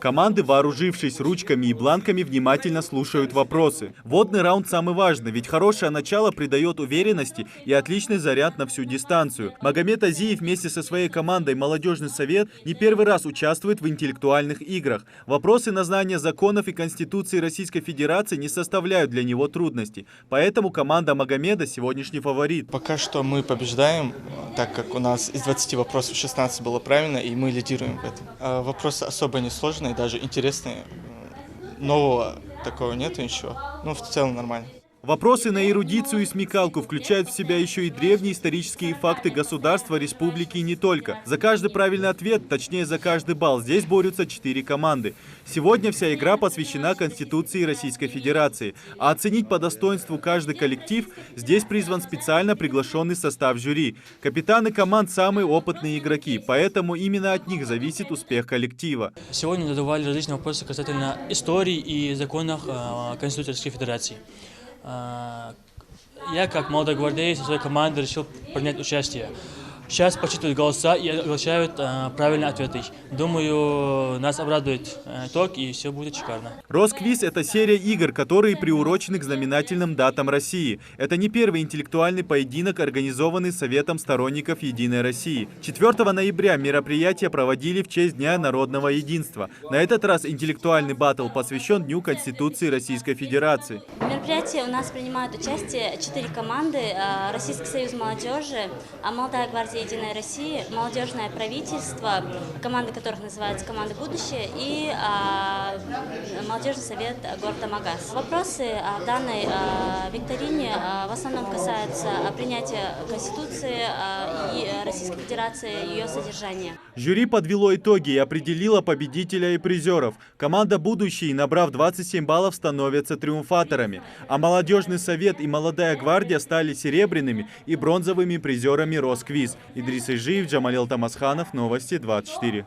Команды, вооружившись ручками и бланками, внимательно слушают вопросы. Вводный раунд самый важный, ведь хорошее начало придает уверенности и отличный заряд на всю дистанцию. Магомед Азиев вместе со своей командой «Молодежный совет» не первый раз участвует в интеллектуальных играх. Вопросы на знание законов и Конституции Российской Федерации не составляют для него трудностей. Поэтому команда Магомеда сегодняшний фаворит. Пока что мы побеждаем, так как у нас из 20 вопросов 16 было правильно, и мы лидируем в этом. Вопросы особо не сложные, даже интересные. Нового такого нет ничего. Ну, в целом нормально. Вопросы на эрудицию и смекалку включают в себя еще и древние исторические факты государства, республики и не только. За каждый правильный ответ, точнее за каждый балл, здесь борются 4 команды. Сегодня вся игра посвящена Конституции Российской Федерации. А оценить по достоинству каждый коллектив здесь призван специально приглашенный состав жюри. Капитаны команд самые опытные игроки, поэтому именно от них зависит успех коллектива. Сегодня задавали различные вопросы касательно истории и законов Конституции Российской Федерации. Я, как молодой гвардеец со своей командой, решил принять участие. Сейчас подсчитывают голоса и оглашают правильные ответы. Думаю, нас обрадует итог, и все будет шикарно. Росквиз – это серия игр, которые приурочены к знаменательным датам России. Это не первый интеллектуальный поединок, организованный Советом сторонников Единой России. 4 ноября мероприятие проводили в честь Дня народного единства. На этот раз интеллектуальный баттл посвящен Дню Конституции Российской Федерации. В мероприятии у нас принимают участие 4 команды: Российский союз молодежи, Молодая гвардия Единой России, молодежное правительство, команда которых называется «Команда будущее», и молодежный совет города Магаз. Вопросы в данной викторине в основном касаются принятия Конституции и Российской Федерации, ее содержания. Жюри подвело итоги и определило победителя и призеров. Команда «Будущий», набрав 27 баллов, становятся триумфаторами. А молодежный совет и молодая гвардия стали серебряными и бронзовыми призерами Росквиз. Идрис Ижиев, Джамалил Тамасханов, Новости 24.